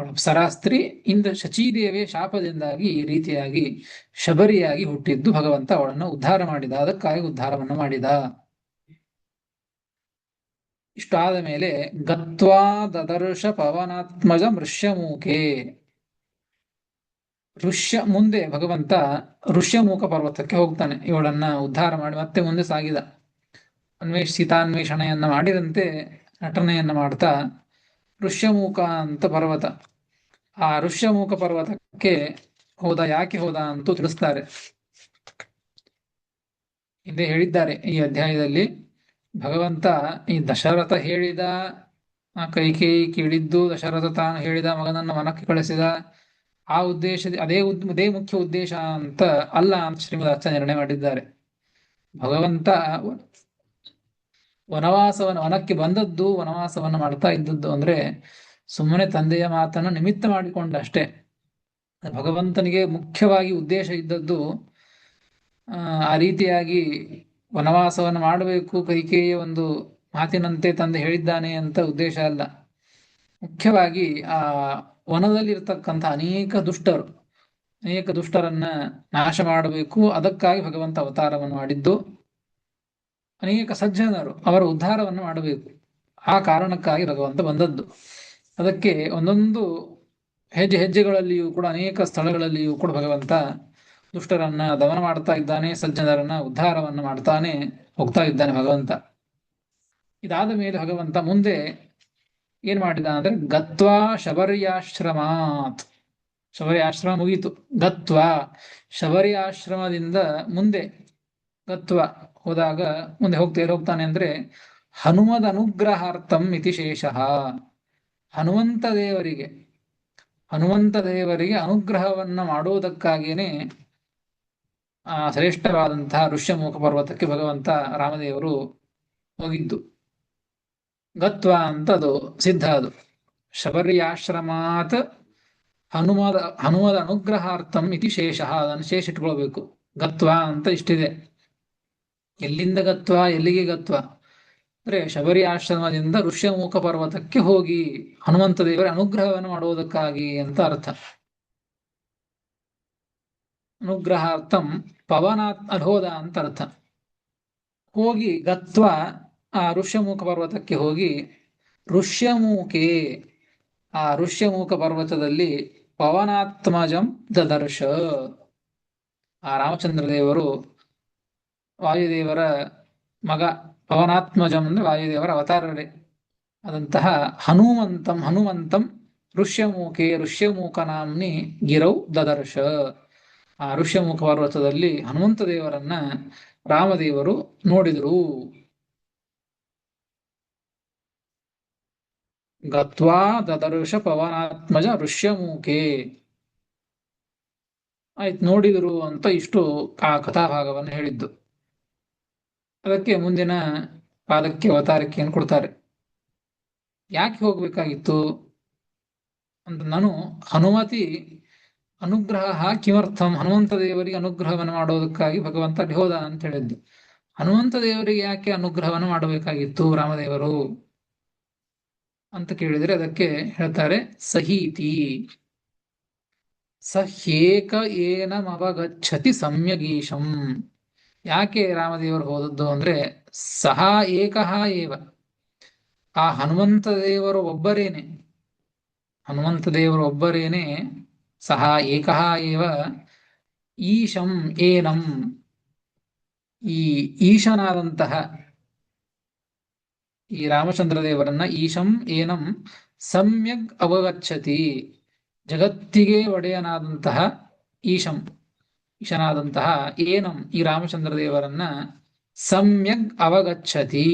ಅಪ್ಸರಾಸ್ತ್ರೀ ಇಂದ ಶಚೀದೇವಿಯ ಶಾಪದಿಂದಾಗಿ ಈ ರೀತಿಯಾಗಿ ಶಬರಿಯಾಗಿ ಹುಟ್ಟಿದ್ದು ಭಗವಂತ ಅವಳನ್ನು ಉದ್ಧಾರ ಮಾಡಿದ, ಅದಕ್ಕಾಗಿ ಉದ್ಧಾರವನ್ನು ಮಾಡಿದ. ಇಷ್ಟಾದ ಮೇಲೆ ಗತ್ವಾ ದದರ್ಶ ಪವನಾತ್ಮಜ ಋಷ್ಯಮೂಕೆ, ಮುಂದೆ ಭಗವಂತ ಋಷ್ಯಮೂಕ ಪರ್ವತಕ್ಕೆ ಹೋಗ್ತಾನೆ. ಇವಳನ್ನ ಉದ್ಧಾರ ಮಾಡಿ ಮತ್ತೆ ಮುಂದೆ ಸಾಗಿದ. ಸೀತಾನ್ವೇಷಣೆಯನ್ನ ಮಾಡಿದಂತೆ ನಟನೆಯನ್ನ ಮಾಡ್ತಾ ಋಷ್ಯಮೂಕ ಅಂತ ಪರ್ವತ, ಆ ಋಷ್ಯಮೂಕ ಪರ್ವತಕ್ಕೆ ಹೋದ. ಯಾಕೆ ಹೋದ ಅಂತೂ ತಿಳಿಸ್ತಾರೆ. ಹಿಂದೆ ಹೇಳಿದ್ದಾರೆ ಈ ಅಧ್ಯಾಯದಲ್ಲಿ, ಭಗವಂತ ಈ ದಶರಥ ಹೇಳಿದ, ಕೈಕೇಯಿ ಕೇಳಿದ್ದು, ದಶರಥ ತಾನು ಹೇಳಿದ ಮಗನನ್ನು ವನಕ್ಕೆ ಕಳಿಸಿದ, ಆ ಉದ್ದೇಶ ಅದೇ ಮುಖ್ಯ ಉದ್ದೇಶ ಅಂತ ಅಲ್ಲ ಅಂತ ಶ್ರೀಮದ್ ಆಚಾರ್ಯ ನಿರ್ಣಯ ಮಾಡಿದ್ದಾರೆ. ಭಗವಂತ ವನಕ್ಕೆ ಬಂದದ್ದು, ವನವಾಸವನ್ನು ಮಾಡ್ತಾ ಇದ್ದದ್ದು ಅಂದ್ರೆ ಸುಮ್ಮನೆ ತಂದೆಯ ಮಾತನ್ನು ನಿಮಿತ್ತ ಮಾಡಿಕೊಂಡ ಅಷ್ಟೇ. ಭಗವಂತನಿಗೆ ಮುಖ್ಯವಾಗಿ ಉದ್ದೇಶ ಇದ್ದದ್ದು ಆ ರೀತಿಯಾಗಿ ವನವಾಸವನ್ನು ಮಾಡಬೇಕು, ಕೈಕೇಯಿಯ ಒಂದು ಮಾತಿನಂತೆ ತಂದೆ ಹೇಳಿದ್ದಾನೆ ಅಂತ ಉದ್ದೇಶ ಅಲ್ಲ. ಮುಖ್ಯವಾಗಿ ಆ ವನದಲ್ಲಿರ್ತಕ್ಕಂಥ ಅನೇಕ ದುಷ್ಟರನ್ನ ನಾಶ ಮಾಡಬೇಕು, ಅದಕ್ಕಾಗಿ ಭಗವಂತ ಅವತಾರವನ್ನು ಮಾಡಿದ್ದು. ಅನೇಕ ಸಜ್ಜನರು ಅವರ ಉದ್ಧಾರವನ್ನು ಮಾಡಬೇಕು, ಆ ಕಾರಣಕ್ಕಾಗಿ ಭಗವಂತ ಬಂದದ್ದು. ಅದಕ್ಕೆ ಒಂದೊಂದು ಹೆಜ್ಜೆಗಳಲ್ಲಿಯೂ ಕೂಡ, ಅನೇಕ ಸ್ಥಳಗಳಲ್ಲಿಯೂ ಕೂಡ ಭಗವಂತ ದುಷ್ಟರನ್ನ ದಮನ ಮಾಡ್ತಾ ಇದ್ದಾನೆ, ಸಜ್ಜನರನ್ನ ಉದ್ಧಾರವನ್ನು ಮಾಡ್ತಾನೆ ಹೋಗ್ತಾ ಇದ್ದಾನೆ ಭಗವಂತ. ಇದಾದ ಮೇಲೆ ಭಗವಂತ ಮುಂದೆ ಏನ್ ಮಾಡಿದ ಅಂದ್ರೆ, ಗತ್ವಾ ಶಬರ್ಯಾಶ್ರಮಾತ್, ಶಬರ್ಯಾಶ್ರಮ ಮುಗೀತು. ಗತ್ವಾ ಶಬರ್ಯಾಶ್ರಮದಿಂದ ಮುಂದೆ ಗತ್ವ ಹೋದಾಗ, ಮುಂದೆ ಹೋಗ್ತಾನೆ ಅಂದ್ರೆ, ಹನುಮದ ಅನುಗ್ರಹಾರ್ಥಂ ಇತಿ ಶೇಷಃ, ಹನುಮಂತ ದೇವರಿಗೆ ಅನುಗ್ರಹವನ್ನ ಮಾಡೋದಕ್ಕಾಗಿಯೇ ಆ ಶ್ರೇಷ್ಠವಾದಂತಹ ಋಷ್ಯಮೂಕ ಪರ್ವತಕ್ಕೆ ಭಗವಂತ ರಾಮದೇವರು ಹೋಗಿದ್ದು. ಗತ್ವ ಅಂತ ಅದು ಸಿದ್ಧ, ಅದು ಶಬರ್ಯಾಶ್ರಮಾತ್ ಹನುಮದ ಅನುಗ್ರಹಾರ್ಥಂ ಇತಿ ಶೇಷಃ, ಅದನ್ನು ಶೇಷ ಇಟ್ಕೊಳ್ಬೇಕು. ಗತ್ವ ಅಂತ ಇಷ್ಟಿದೆ. ಎಲ್ಲಿಂದ ಗತ್ವ, ಎಲ್ಲಿಗೆ ಗತ್ವ ಅಂದ್ರೆ, ಶಬರಿ ಆಶ್ರಮದಿಂದ ಋಷ್ಯಮೂಕ ಪರ್ವತಕ್ಕೆ ಹೋಗಿ ಹನುಮಂತ ದೇವರ ಅನುಗ್ರಹವನ್ನು ಮಾಡುವುದಕ್ಕಾಗಿ ಅಂತ ಅರ್ಥ. ಅನುಗ್ರಹಾರ್ಥಂ ಪವನಾತ್ ಅಧೋದ ಅಂತ ಅರ್ಥ. ಹೋಗಿ ಗತ್ವ ಆ ಋಷ್ಯಮುಖ ಪರ್ವತಕ್ಕೆ ಹೋಗಿ ಋಷ್ಯಮೂಕೆ ಆ ಋಷ್ಯಮೂಕ ಪರ್ವತದಲ್ಲಿ ಪವನಾತ್ಮಜಂ ದದರ್ಶ. ಆ ರಾಮಚಂದ್ರ ದೇವರು ವಾಯುದೇವರ ಮಗ, ಪವನಾತ್ಮಜಂ ಅಂದ್ರೆ ವಾಯುದೇವರ ಅವತಾರರೇ ಆದಂತಹ ಹನುಮಂತಂ ಋಷ್ಯಮೂಕೆ ಋಷ್ಯಮೂಕನಾಮ್ನಿ ಗಿರೌ ದದರ್ಶ. ಆ ಋಷ್ಯಮುಖ ಪರ್ವತದಲ್ಲಿ ಹನುಮಂತ ದೇವರನ್ನ ರಾಮದೇವರು ನೋಡಿದರು. ಗತ್ವಾ ದದರ್ಶ ಪವನಾತ್ಮಜ ಋಷ್ಯಮೂಕೆ. ಆಯ್ತು, ನೋಡಿದರು ಅಂತ ಇಷ್ಟು ಆ ಕಥಾಭಾಗವನ್ನು ಹೇಳಿದ್ದು. ಅದಕ್ಕೆ ಮುಂದಿನ ಪಾದಕ್ಕೆ ಅವತಾರಕ್ಕೆಯನ್ನು ಕೊಡ್ತಾರೆ. ಯಾಕೆ ಹೋಗ್ಬೇಕಾಗಿತ್ತು ಅಂತ, ನಾನು ಹನುಮತಿ ಅನುಗ್ರಹ ಕಿಮರ್ಥಂ, ಹನುಮಂತ ದೇವರಿಗೆ ಅನುಗ್ರಹವನ್ನು ಮಾಡೋದಕ್ಕಾಗಿ ಭಗವಂತ ಅಲ್ಲಿ ಹೋದ ಅಂತ ಹೇಳಿದ್ದು. ಹನುಮಂತ ದೇವರಿಗೆ ಯಾಕೆ ಅನುಗ್ರಹವನ್ನು ಮಾಡಬೇಕಾಗಿತ್ತು ರಾಮದೇವರು ಅಂತ ಕೇಳಿದರೆ ಅದಕ್ಕೆ ಹೇಳ್ತಾರೆ ಸಹೀತಿ ಸಹ್ಯೇಕ ಏನಮವಗಚ್ಚತಿ ಸಮ್ಯಗೀಶಂ. ಯಾಕೆ ರಾಮದೇವರು ಹೋದದ್ದು ಅಂದ್ರೆ ಸಹ ಏಕಃ ಏವ, ಆ ಹನುಮಂತ ದೇವರು ಒಬ್ಬರೇನೆ, ಹನುಮಂತ ದೇವರು ಒಬ್ಬರೇನೆ, ಸಹ ಏಕಃ ಏವ ಈಶಂ ಏನಂ, ಈ ಈಶನಾದಂತಹ ಈ ರಾಮಚಂದ್ರ ದೇವರನ್ನ ಈಶಂ ಏನಂ ಸಮ್ಯಗ್ ಅವಗಚ್ಚತಿ, ಜಗತ್ತಿಗೆ ಒಡೆಯನಾದಂತಹ ಈಶನಾದಂತಹ ಏನಂ ಈ ರಾಮಚಂದ್ರ ದೇವರನ್ನ ಸಮ್ಯಗ್ ಅವಗಚ್ಚತಿ,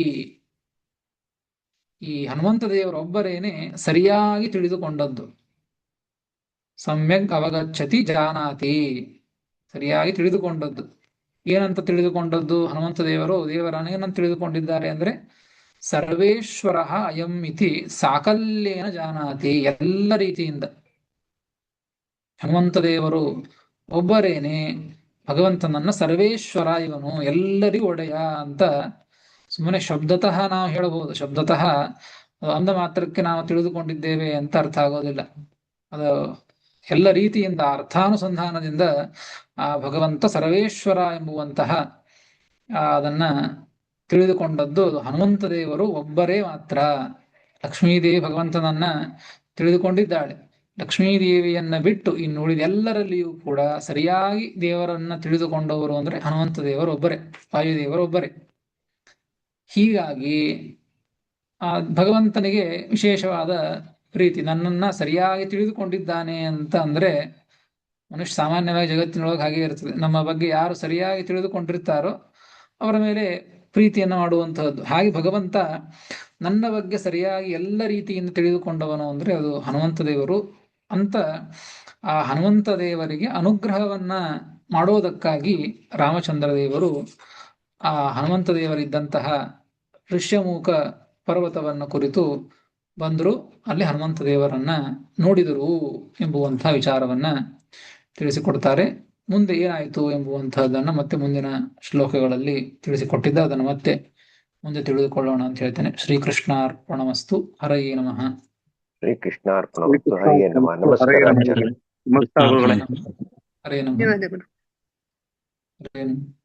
ಈ ಹನುಮಂತ ದೇವರೊಬ್ಬರೇನೆ ಸರಿಯಾಗಿ ತಿಳಿದುಕೊಂಡದ್ದು. ಸಮ್ಯಗ್ ಅವಗಚ್ಚತಿ ಜಾನಾತಿ, ಸರಿಯಾಗಿ ತಿಳಿದುಕೊಂಡದ್ದು. ಏನಂತ ತಿಳಿದುಕೊಂಡದ್ದು ಹನುಮಂತ ದೇವರು? ದೇವರನ್ನು ಏನಂತ ತಿಳಿದುಕೊಂಡಿದ್ದಾರೆ ಅಂದ್ರೆ ಸರ್ವೇಶ್ವರ ಅಯಂ ಇತಿ ಸಾಕಲ್ಯೇನ ಜಾನಾತಿ, ಎಲ್ಲ ರೀತಿಯಿಂದ ಹನುಮಂತ ದೇವರು ಒಬ್ಬರೇನೆ, ಭಗವಂತನನ್ನ ಸರ್ವೇಶ್ವರ, ಇವನು ಎಲ್ಲರಿಗೂ ಒಡೆಯ ಅಂತ ಸುಮ್ಮನೆ ಶಬ್ದತಃ ನಾವು ಹೇಳಬಹುದು. ಶಬ್ದತಃ ಅಂದ ಮಾತ್ರಕ್ಕೆ ನಾವು ತಿಳಿದುಕೊಂಡಿದ್ದೇವೆ ಅಂತ ಅರ್ಥ ಆಗೋದಿಲ್ಲ. ಅದು ಎಲ್ಲ ರೀತಿಯಿಂದ ಅರ್ಥಾನುಸಂಧಾನದಿಂದ ಆ ಭಗವಂತ ಸರ್ವೇಶ್ವರ ಎಂಬುವಂತಹ ಅದನ್ನ ತಿಳಿದುಕೊಂಡದ್ದು ಹನುಮಂತ ದೇವರು ಒಬ್ಬರೇ ಮಾತ್ರ. ಲಕ್ಷ್ಮೀದೇವಿ ಭಗವಂತನನ್ನ ತಿಳಿದುಕೊಂಡಿದ್ದಾಳೆ. ಲಕ್ಷ್ಮೀದೇವಿಯನ್ನ ಬಿಟ್ಟು ಇನ್ನು ಉಳಿದ ಎಲ್ಲರಲ್ಲಿಯೂ ಕೂಡ ಸರಿಯಾಗಿ ದೇವರನ್ನ ತಿಳಿದುಕೊಂಡವರು ಅಂದ್ರೆ ಹನುಮಂತ ದೇವರು ಒಬ್ಬರೇ, ವಾಯುದೇವರು ಒಬ್ಬರೇ. ಹೀಗಾಗಿ ಆ ಭಗವಂತನಿಗೆ ವಿಶೇಷವಾದ ಪ್ರೀತಿ, ನನ್ನನ್ನ ಸರಿಯಾಗಿ ತಿಳಿದುಕೊಂಡಿದ್ದಾನೆ ಅಂತ ಅಂದ್ರೆ, ಮನುಷ್ಯ ಸಾಮಾನ್ಯವಾಗಿ ಜಗತ್ತಿನೊಳಗೆ ಹಾಗೆ ಇರ್ತದೆ, ನಮ್ಮ ಬಗ್ಗೆ ಯಾರು ಸರಿಯಾಗಿ ತಿಳಿದುಕೊಂಡಿರ್ತಾರೋ ಅವರ ಮೇಲೆ ಪ್ರೀತಿಯನ್ನು ಮಾಡುವಂತಹದ್ದು. ಹಾಗೆ ಭಗವಂತ ನನ್ನ ಬಗ್ಗೆ ಸರಿಯಾಗಿ ಎಲ್ಲ ರೀತಿಯಿಂದ ತಿಳಿದುಕೊಂಡವನು ಅಂದ್ರೆ ಅದು ಹನುಮಂತ ದೇವರು ಅಂತ. ಆ ಹನುಮಂತ ದೇವರಿಗೆ ಅನುಗ್ರಹವನ್ನ ಮಾಡೋದಕ್ಕಾಗಿ ರಾಮಚಂದ್ರ ದೇವರು ಆ ಹನುಮಂತ ದೇವರಿದ್ದಂತಹ ಋಷ್ಯಮೂಕ ಪರ್ವತವನ್ನು ಕುರಿತು ಬಂದರು, ಅಲ್ಲಿ ಹನುಮಂತ ದೇವರನ್ನ ನೋಡಿದರು ಎಂಬುವಂತಹ ವಿಚಾರವನ್ನ ತಿಳಿಸಿಕೊಡ್ತಾರೆ. ಮುಂದೆ ಏನಾಯಿತು ಎಂಬುವಂತಹದ್ದನ್ನು ಮತ್ತೆ ಮುಂದಿನ ಶ್ಲೋಕಗಳಲ್ಲಿ ತಿಳಿಸಿಕೊಟ್ಟಿದ್ದ, ಅದನ್ನು ಮತ್ತೆ ಮುಂದೆ ತಿಳಿದುಕೊಳ್ಳೋಣ ಅಂತ ಹೇಳ್ತೇನೆ. ಶ್ರೀಕೃಷ್ಣಾರ್ಪಣಮಸ್ತು. ಹರಯೇ ನಮಃ. ಶ್ರೀಕೃಷ್ಣಾರ್ಪಣಮಸ್ತು. ಹರಯೇ ನಮಃ. ನಮಸ್ಕಾರ ಆಚಾರ್ಯ. ಹರೇ ನಮಃ. ಹರೇ ನಮಃ.